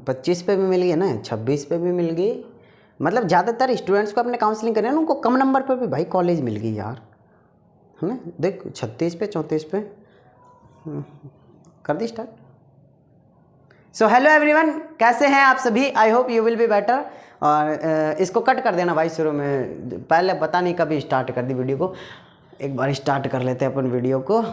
25 पे भी मिल गई ना, 26 पे भी मिल गई। मतलब ज़्यादातर स्टूडेंट्स को अपने काउंसलिंग करें ना, उनको कम नंबर पर भी भाई कॉलेज मिल गई यार, है ना। देख 36 पे 34 पे कर दी स्टार्ट। सो हेलो एवरीवन, कैसे हैं आप सभी? I hope you will be better. और इसको कट कर देना भाई शुरू में, पहले पता नहीं कभी स्टार्ट कर दी वीडियो को। एक बार स्टार्ट कर लेते हैं अपन वीडियो को।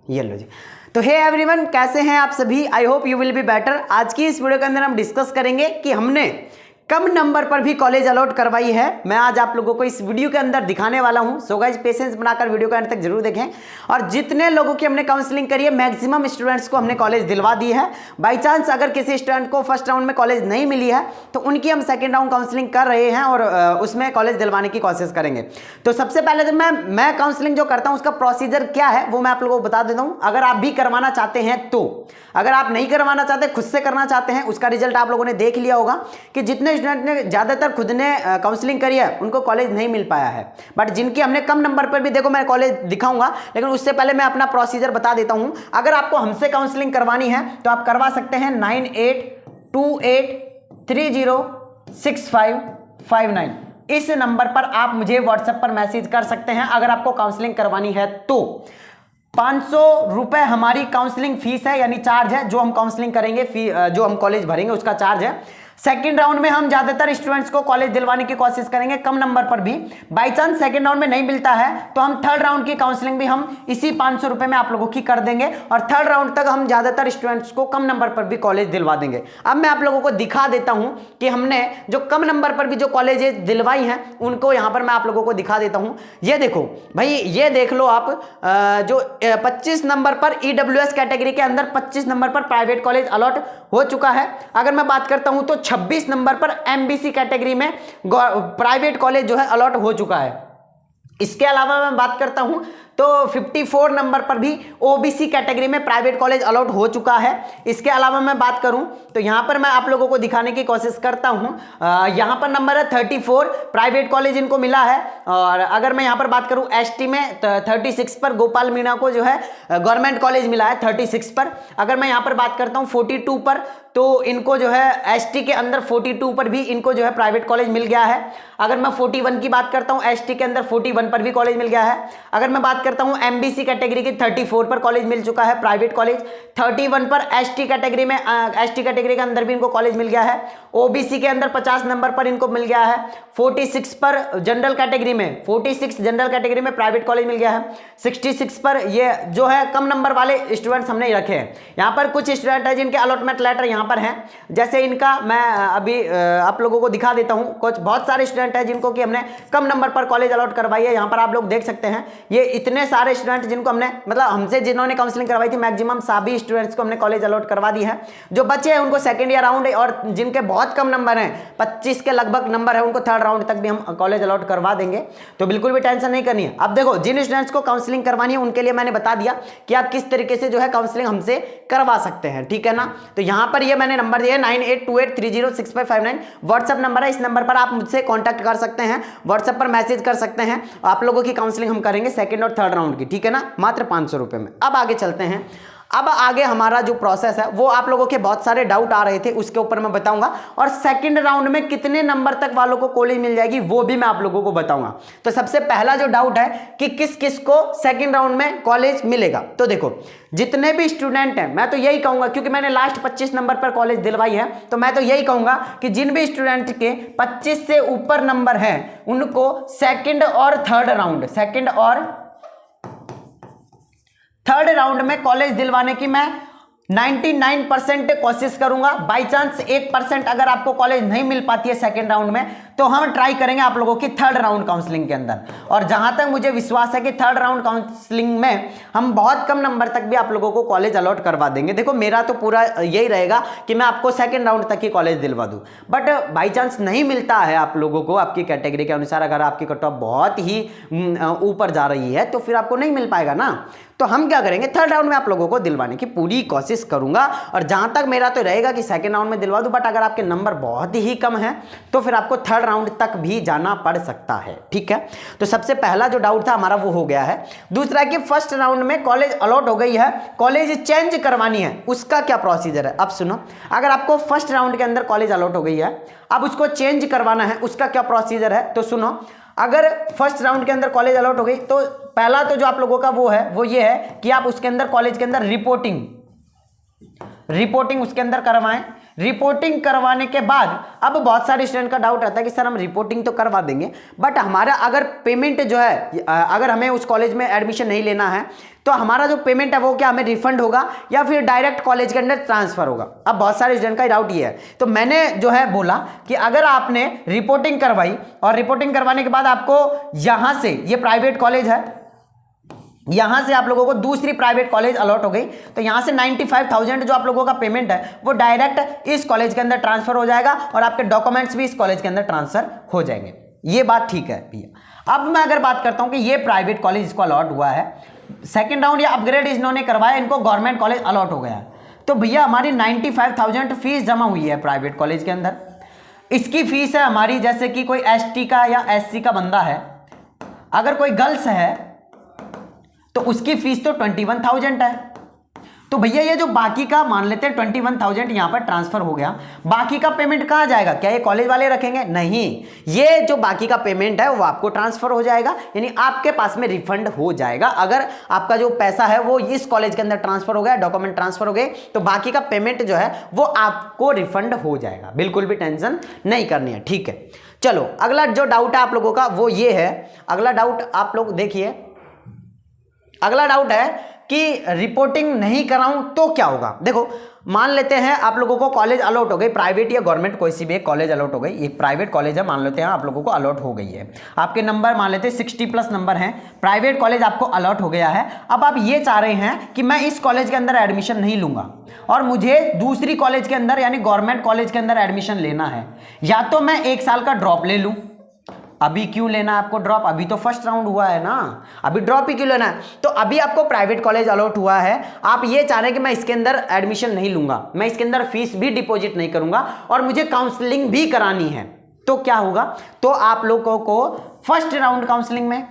ये लो जी। तो हे एवरीवन, कैसे हैं आप सभी? I hope you will be better. आज की इस वीडियो के अंदर हम डिस्कस करेंगे कि हमने कम नंबर पर भी कॉलेज अलॉट करवाई है। मैं आज आप लोगों को इस वीडियो के अंदर दिखाने वाला हूं। सो गाइस, पेशेंस बनाकर वीडियो का अंत तक जरूर देखें। और जितने लोगों की हमने काउंसलिंग करी है, मैक्सिमम स्टूडेंट्स को हमने कॉलेज दिलवा दी है। बाई चांस अगर किसी स्टूडेंट को फर्स्ट राउंड में कॉलेज नहीं मिली है तो उनकी हम सेकेंड राउंड काउंसलिंग कर रहे हैं और उसमें कॉलेज दिलवाने की कोशिश करेंगे। तो सबसे पहले तो मैं काउंसलिंग जो करता हूं उसका प्रोसीजर क्या है वो मैं आप लोगों को बता देता हूं। अगर आप भी करवाना चाहते हैं तो, अगर आप नहीं करवाना चाहते, खुद से करना चाहते हैं, उसका रिजल्ट आप लोगों ने देख लिया होगा कि जितने स्टूडेंट ने ज्यादातर खुद ने काउंसलिंग करी है उनको कॉलेज नहीं मिल पाया है। बट जिनकी हमने कम नंबर पर भी, देखो मैं कॉलेज दिखाऊंगा, लेकिन उससे पहले मैं अपना प्रोसीजर बता देता हूं। अगर आपको हमसे काउंसलिंग करवानी है तो आप करवा सकते हैं 9828306559। इस नंबर पर आप मुझे व्हाट्सएप पर मैसेज कर सकते हैं अगर आपको काउंसलिंग करवानी है तो। 500 रुपए हमारी काउंसलिंग फीस है, यानी चार्ज है, जो हम काउंसलिंग करेंगे, जो हम कॉलेज भरेंगे उसका चार्ज है। सेकंड राउंड में हम ज्यादातर स्टूडेंट्स को कॉलेज दिलवाने की कोशिश करेंगे कम नंबर पर भी। बाई चांस सेकंड राउंड में नहीं मिलता है तो हम थर्ड राउंड की काउंसलिंग भी हम इसी 500 रुपए में आप लोगों की कर देंगे और थर्ड राउंड तक हम ज्यादातर स्टूडेंट्स को कम नंबर पर भी कॉलेज दिलवा देंगे। अब मैं आप लोगों को दिखा देता हूं कि हमने जो कम नंबर पर भी जो कॉलेजेस दिलवाई हैं उनको यहां पर मैं आप लोगों को दिखा देता हूं। ये देखो भाई, ये देख लो आप, जो 25 नंबर पर EWS कैटेगरी के अंदर 25 नंबर पर प्राइवेट कॉलेज अलॉट हो चुका है। अगर मैं बात करता हूं तो 26 नंबर पर MBC कैटेगरी में प्राइवेट कॉलेज जो है अलॉट हो चुका है। इसके अलावा मैं बात करता हूं तो 54 नंबर पर भी OBC कैटेगरी में प्राइवेट कॉलेज अलॉट हो चुका है। इसके अलावा मैं बात करूं तो यहां पर मैं आप लोगों को दिखाने की कोशिश करता हूं। यहां पर नंबर है 34, प्राइवेट कॉलेज इनको मिला है। और अगर मैं यहां पर बात करूं ST में 36 पर गोपाल मीणा को जो है गवर्नमेंट कॉलेज मिला है 36 पर। अगर मैं यहां पर बात करता हूं 42 पर, तो इनको जो है ST के अंदर 42 पर भी इनको जो है प्राइवेट कॉलेज मिल गया है। अगर मैं 41 की बात करता हूं, ST के अंदर 41 पर भी कॉलेज मिल गया है। अगर मैं बात करता हूं MBC कैटेगरी की 34 पर कॉलेज मिल चुका है प्राइवेट कॉलेज। 31 पर ST कैटेगरी में, ST कैटेगरी के अंदर भी इनको कॉलेज मिल गया है। OBC के अंदर 50 नंबर पर इनको मिल गया है। 46 पर जनरल कैटेगरी में, 46 जनरल कैटेगरी में प्राइवेट कॉलेज मिल गया है। 66 पर ये जो है कम नंबर वाले स्टूडेंट्स हमने रखे हैं। यहाँ पर कुछ स्टूडेंट है जिनके अलॉटमेंट लेटर यहाँ पर हैं, जैसे इनका मैं अभी आप लोगों को दिखा देता हूँ। कुछ बहुत सारे स्टूडेंट है जिनको कि हमने कम नंबर पर कॉलेज अलॉट करवाई है। यहाँ पर आप लोग देख सकते हैं ये इतने सारे स्टूडेंट जिनको हमने, मतलब हमसे जिन्होंने काउंसलिंग करवाई थी मैक्सिमम सभी स्टूडेंट्स को हमने कॉलेज अलॉट करवा दी है। जो बच्चे हैं उनको सेकंड ईयर राउंड, और जिनके बहुत कम नंबर हैं, 25 के लगभग नंबर है, उनको थर्ड राउंड तक भी हम कॉलेज अलॉट करवा देंगे। तो बिल्कुल भी टेंशन नहीं करनी है। अब देखो, जिन स्टूडेंट्स को काउंसलिंग करवानी है उनके लिए मैंने बता दिया कि आप किस तरीके से जो है काउंसलिंग हमसे करवा सकते हैं, ठीक है ना। तो यहाँ पर ये मैंने नंबर दिया 9828306559 व्हाट्सएप नंबर है। इस नंबर पर आप मुझसे कांटेक्ट कर सकते हैं, व्हाट्सएप पर मैसेज कर सकते हैं। आप लोगों की काउंसलिंग हम करेंगे सेकंड और थर्ड राउंड की, ठीक है ना, मात्र 500 रुपए में। अब आगे चलते हैं। अब आगे हमारा जो प्रोसेस है वो आप लोगों के बहुत सारे डाउट आ रहे थे, उसके ऊपर मैं बताऊंगा। और सेकंड राउंड में कितने नंबर तक वालों को कॉलेज मिल जाएगी वो भी मैं आप लोगों को बताऊंगा। तो सबसे पहला जो डाउट है कि किस किस को सेकंड राउंड में कॉलेज मिलेगा, तो देखो जितने भी स्टूडेंट हैं, मैं तो यही कहूंगा, क्योंकि मैंने लास्ट 25 नंबर पर कॉलेज दिलवाई है, तो मैं तो यही कहूंगा कि जिन भी स्टूडेंट के 25 से ऊपर नंबर है उनको सेकंड और थर्ड राउंड में कॉलेज दिलवाने की मैं 99% कोशिश करूंगा। बाई चांस 1% अगर आपको कॉलेज नहीं मिल पाती है सेकंड राउंड में तो हम ट्राई करेंगे आप लोगों की थर्ड राउंड काउंसलिंग के अंदर। और जहां तक मुझे विश्वास है कि थर्ड राउंड काउंसलिंग में हम बहुत कम नंबर तक भी आप लोगों को कॉलेज अलॉट करवा देंगे। देखो मेरा तो पूरा यही रहेगा कि मैं आपको सेकंड राउंड तक ही कॉलेज दिलवा दूं। बट बाई चांस नहीं मिलता है आप लोगों को आपकी कैटेगरी के अनुसार, अगर आपकी कट ऑफ बहुत ही ऊपर जा रही है तो फिर आपको नहीं मिल पाएगा ना। तो हम क्या करेंगे, थर्ड राउंड में आप लोगों को दिलवाने की पूरी कोशिश करूंगा। और जहां तक मेरा तो रहेगा कि सेकंड राउंड में दिलवा दूं, बट अगर आपके नंबर बहुत ही कम है तो फिर आपको थर्ड राउंड तक भी जाना पड़ सकता है। ठीक है, तो सबसे पहला जो डाउट था हमारा वो हो गया है। दूसरा कि फर्स्ट राउंड में कॉलेज अलॉट हो गई है, कॉलेज चेंज करवानी है, उसका क्या प्रोसीजर है। अब सुनो, अगर आपको फर्स्ट राउंड के अंदर कॉलेज अलॉट हो गई है, अब उसको चेंज करवाना है, उसका क्या प्रोसीजर है। तो सुनो, अगर फर्स्ट राउंड के अंदर कॉलेज अलॉट हो गई तो पहला तो जो आप लोगों का वो है वो ये है कि आप उसके अंदर कॉलेज के अंदर रिपोर्टिंग उसके अंदर करवाएं। रिपोर्टिंग करवाने के बाद अब बहुत सारे स्टूडेंट का डाउट रहता है कि सर हम रिपोर्टिंग तो करवा देंगे बट हमारा अगर पेमेंट जो है, अगर हमें उस कॉलेज में एडमिशन नहीं लेना है तो हमारा जो पेमेंट है वो क्या हमें रिफंड होगा या फिर डायरेक्ट कॉलेज के अंदर ट्रांसफर होगा। अब बहुत सारे स्टूडेंट का डाउट ये है, तो मैंने जो है बोला कि अगर आपने रिपोर्टिंग करवाई और रिपोर्टिंग करवाने के बाद आपको यहां से, ये प्राइवेट कॉलेज है, यहां से आप लोगों को दूसरी प्राइवेट कॉलेज अलॉट हो गई तो यहां से 95,000 जो आप लोगों का पेमेंट है वो डायरेक्ट इस कॉलेज के अंदर ट्रांसफर हो जाएगा और आपके डॉक्यूमेंट्स भी इस कॉलेज के अंदर ट्रांसफर हो जाएंगे। ये बात ठीक है भैया। अब मैं अगर बात करता हूं कि ये प्राइवेट कॉलेज इसको अलॉट हुआ है, सेकेंड राउंड या अपग्रेड इन्होंने करवाया, इनको गवर्नमेंट कॉलेज अलॉट हो गया है, तो भैया हमारी 95,000 फीस जमा हुई है प्राइवेट कॉलेज के अंदर। इसकी फीस है हमारी, जैसे कि कोई ST का या SC का बंदा है, अगर कोई गर्ल्स है तो उसकी फीस तो 21,000 है। तो भैया ये जो बाकी का मान लेते हैं 21,000 यहां पर ट्रांसफर हो गया, बाकी का पेमेंट कहां जाएगा? क्या ये कॉलेज वाले रखेंगे? नहीं, ये जो बाकी का पेमेंट है वो आपको ट्रांसफर हो जाएगा, यानी आपके पास में रिफंड हो जाएगा। अगर आपका जो पैसा है वो इस कॉलेज के अंदर ट्रांसफर हो गया, डॉक्यूमेंट ट्रांसफर हो गए, तो बाकी का पेमेंट जो है वो आपको रिफंड हो जाएगा। बिल्कुल भी टेंशन नहीं करनी है। ठीक है, चलो अगला जो डाउट है आप लोगों का वो ये है, अगला डाउट आप लोग देखिए, अगला डाउट है कि रिपोर्टिंग नहीं कराऊं तो क्या होगा। देखो मान लेते हैं आप लोगों को कॉलेज अलॉट हो गई, प्राइवेट या गवर्नमेंट कोई सी भी एक कॉलेज अलॉट हो गई, एक प्राइवेट कॉलेज है मान लेते हैं आप लोगों को अलॉट हो गई है, आपके नंबर मान लेते हैं 60+ नंबर हैं, प्राइवेट कॉलेज आपको अलॉट हो गया है। अब आप ये चाह रहे हैं कि मैं इस कॉलेज के अंदर एडमिशन नहीं लूंगा और मुझे दूसरी कॉलेज के अंदर यानी गवर्नमेंट कॉलेज के अंदर एडमिशन लेना है, या तो मैं 1 साल का ड्रॉप ले लूं। अभी क्यों लेना है आपको ड्रॉप? अभी तो फर्स्ट राउंड हुआ है ना, अभी ड्रॉप ही क्यों लेना है? तो अभी आपको प्राइवेट कॉलेज अलॉट हुआ है, आप ये चाह रहे हैं कि मैं इसके अंदर एडमिशन नहीं लूंगा, मैं इसके अंदर फीस भी डिपॉजिट नहीं करूंगा और मुझे काउंसलिंग भी करानी है, तो क्या होगा? तो आप लोगों को फर्स्ट राउंड काउंसलिंग में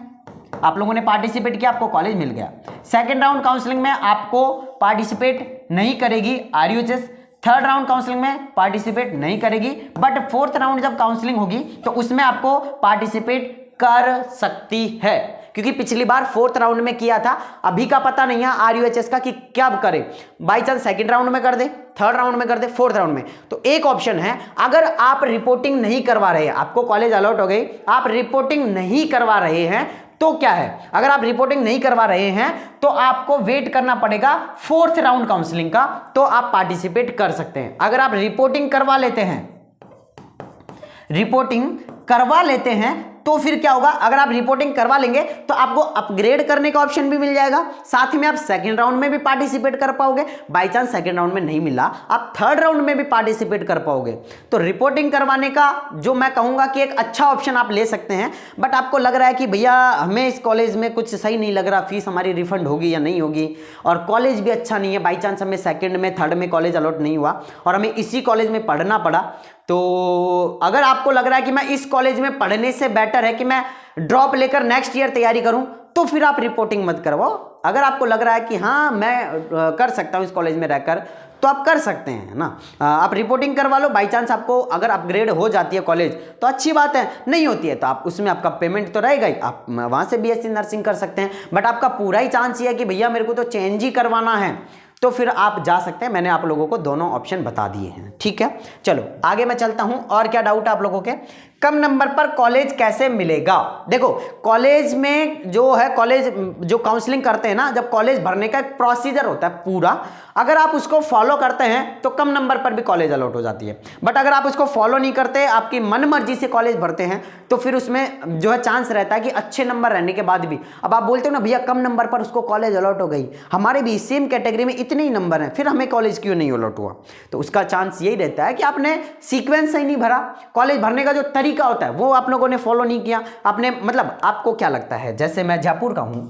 आप लोगों ने पार्टिसिपेट किया, आपको कॉलेज मिल गया। सेकेंड राउंड काउंसलिंग में आपको पार्टिसिपेट नहीं करेगी RUHS, थर्ड राउंड काउंसलिंग में पार्टिसिपेट नहीं करेगी, बट फोर्थ राउंड जब काउंसलिंग होगी तो उसमें आपको पार्टिसिपेट कर सकती है, क्योंकि पिछली बार फोर्थ राउंड में किया था, अभी का पता नहीं है RUHS का कि क्या करे, बाई चांस सेकेंड राउंड में कर दे, थर्ड राउंड में कर दे, फोर्थ राउंड में। तो एक ऑप्शन है, अगर आप रिपोर्टिंग नहीं करवा रहे हैं, आपको कॉलेज अलॉट हो गई, आप रिपोर्टिंग नहीं करवा रहे हैं तो क्या है, अगर आप रिपोर्टिंग नहीं करवा रहे हैं तो आपको वेट करना पड़ेगा फोर्थ राउंड काउंसलिंग का, तो आप पार्टिसिपेट कर सकते हैं। अगर आप रिपोर्टिंग करवा लेते हैं तो फिर क्या होगा, अगर आप रिपोर्टिंग करवा लेंगे तो आपको अपग्रेड करने का ऑप्शन भी मिल जाएगा, साथ ही में आप सेकंड राउंड में भी पार्टिसिपेट कर पाओगे, बाई चांस सेकंड राउंड में नहीं मिला आप थर्ड राउंड में भी पार्टिसिपेट कर पाओगे। तो रिपोर्टिंग करवाने का जो मैं कहूंगा कि एक अच्छा ऑप्शन आप ले सकते हैं, बट आपको लग रहा है कि भैया हमें इस कॉलेज में कुछ सही नहीं लग रहा, फीस हमारी रिफंड होगी या नहीं होगी, और कॉलेज भी अच्छा नहीं है, बाई चांस हमें सेकेंड में थर्ड में कॉलेज अलॉट नहीं हुआ और हमें इसी कॉलेज में पढ़ना पड़ा, तो अगर आपको लग रहा है कि मैं इस कॉलेज में पढ़ने से बेटर है कि मैं ड्रॉप लेकर नेक्स्ट ईयर तैयारी करूं, तो फिर आप रिपोर्टिंग मत करवाओ। अगर आपको लग रहा है कि हाँ मैं कर सकता हूं इस कॉलेज में रहकर, तो आप कर सकते हैं ना, आप रिपोर्टिंग करवा लो। बाई चांस आपको अगर अपग्रेड हो जाती है कॉलेज तो अच्छी बात है, नहीं होती है तो आप उसमें आपका पेमेंट तो रहेगा ही, आप वहाँ से BSc नर्सिंग कर सकते हैं। बट आपका पूरा ही चांस ये है कि भैया मेरे को तो चेंज ही करवाना है, तो फिर आप जा सकते हैं। मैंने आप लोगों को दोनों ऑप्शन बता दिए हैं, ठीक है। चलो आगे मैं चलता हूं, और क्या डाउट है आप लोगों के? कम नंबर पर कॉलेज कैसे मिलेगा? देखो कॉलेज में जो है, कॉलेज जो काउंसलिंग करते हैं ना, जब कॉलेज भरने का एक प्रोसीजर होता है पूरा, अगर आप उसको फॉलो करते हैं तो कम नंबर पर भी कॉलेज अलॉट हो जाती है। बट अगर आप उसको फॉलो नहीं करते, आपकी मन मर्जी से कॉलेज भरते हैं, तो फिर उसमें जो है चांस रहता है कि अच्छे नंबर रहने के बाद भी, अब आप बोलते हो ना भैया कम नंबर पर उसको कॉलेज अलॉट हो गई, हमारे भी सेम कैटेगरी में इतने ही नंबर हैं, फिर हमें कॉलेज क्यों नहीं अलॉट हुआ? तो उसका चांस यही रहता है कि आपने सीक्वेंस सही नहीं भरा, कॉलेज भरने का जो तरीका होता है वो आप लोगों ने फॉलो नहीं किया। आपने मतलब आपको क्या लगता है, जैसे मैं जयपुर का हूं,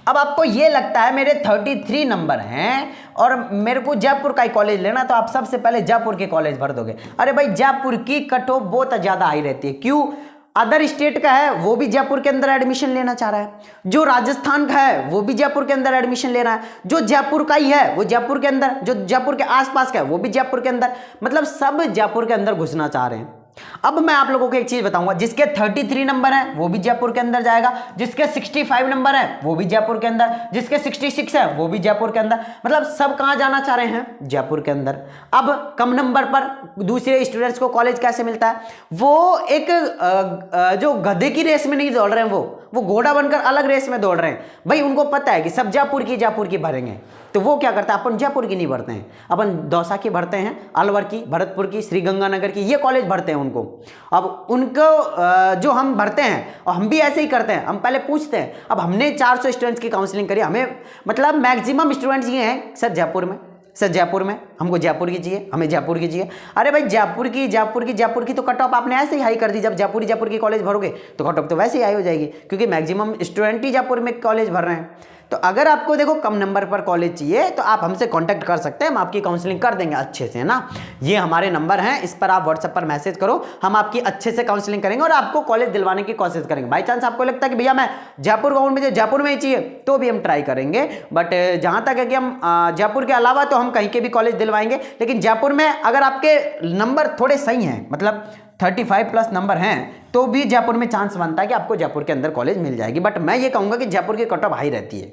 अब आपको ये लगता है मेरे 33 नंबर हैं और मेरे को जयपुर का ही कॉलेज लेना, तो आप सबसे पहले जयपुर के कॉलेज भर दोगे। अरे भाई जयपुर की कट ऑफ बहुत ज़्यादा हाई रहती है। क्यों? अदर स्टेट का है वो भी जयपुर के अंदर एडमिशन लेना चाह रहा है, जो राजस्थान का है वो भी जयपुर के अंदर एडमिशन ले रहा है, जो जयपुर का ही है वो जयपुर के अंदर, जो जयपुर के आसपास का है वो भी जयपुर के अंदर, मतलब सब जयपुर के अंदर घुसना चाह रहे हैं। अब मैं आप लोगों को एक चीज बताऊंगा, जिसके 33 नंबर है वो भी जयपुर के अंदर जाएगा, जिसके 65 नंबर है वो भी जयपुर के अंदर, जिसके 66 है वो भी जयपुर के अंदर, मतलब सब कहां जाना चाह रहे हैं? जयपुर के अंदर। अब कम नंबर पर दूसरे स्टूडेंट्स को कॉलेज कैसे मिलता है? वो एक जो गधे की रेस में नहीं दौड़ रहे हैं, वो घोड़ा बनकर अलग रेस में दौड़ रहे हैं। भाई उनको पता है कि सब जयपुर की भरेंगे, तो वो क्या करता है, अपन जयपुर की नहीं भरते हैं, अपन दौसा की भरते हैं, अलवर की, भरतपुर की, श्रीगंगानगर की, ये कॉलेज भरते हैं उनको। अब उनको जो हम भरते हैं, और हम भी ऐसे ही करते हैं, हम पहले पूछते हैं। अब हमने 400 स्टूडेंट्स की काउंसलिंग करी, हमें मतलब मैक्सिमम स्टूडेंट्स ये हैं सर जयपुर में हमको जयपुर की चाहिए, हमें जयपुर की चाहिए। अरे भाई जयपुर की तो कट ऑफ आपने ऐसे ही हाई कर दी। जब जयपुर की कॉलेज भरोगे तो कट ऑफ तो वैसे ही हाई हो जाएगी, क्योंकि मैक्सिमम स्टूडेंट ही जयपुर में कॉलेज भर रहे हैं। तो अगर आपको देखो कम नंबर पर कॉलेज चाहिए तो आप हमसे कांटेक्ट कर सकते हैं, हम आपकी काउंसलिंग कर देंगे अच्छे से, है ना। ये हमारे नंबर हैं, इस पर आप व्हाट्सएप पर मैसेज करो, हम आपकी अच्छे से काउंसलिंग करेंगे और आपको कॉलेज दिलवाने की कोशिश करेंगे। बाई चांस आपको लगता है कि भैया मैं जयपुर का हूं, मुझे जयपुर में ही चाहिए, तो भी हम ट्राई करेंगे। बट जहां तक है कि हम जयपुर के अलावा तो हम कहीं के भी कॉलेज दिलवाएंगे, लेकिन जयपुर में अगर आपके नंबर थोड़े सही हैं, मतलब 35 प्लस नंबर हैं, तो भी जयपुर में चांस बनता है कि आपको जयपुर के अंदर कॉलेज मिल जाएगी। बट मैं ये कहूंगा कि जयपुर की कट ऑफ हाई रहती है,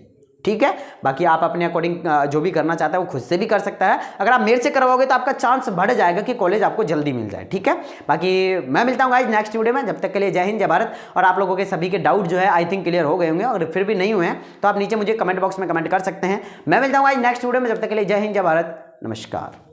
ठीक है। बाकी आप अपने अकॉर्डिंग जो भी करना चाहता है वो खुद से भी कर सकता है। अगर आप मेरे से करवाओगे तो आपका चांस बढ़ जाएगा कि कॉलेज आपको जल्दी मिल जाए, ठीक है। बाकी मैं मिलता हूँ गाइस नेक्स्ट वीडियो में, जब तक के लिए जय हिंद जय भारत। और आप लोगों के सभी के डाउट जो है आई थिंक क्लियर हो गए होंगे, और फिर भी नहीं हुए हैं तो आप नीचे मुझे कमेंट बॉक्स में कमेंट कर सकते हैं। मैं मिलता हूँ गाइस नेक्स्ट वीडियो में, जब तक के लिए जय हिंद जय भारत, नमस्कार।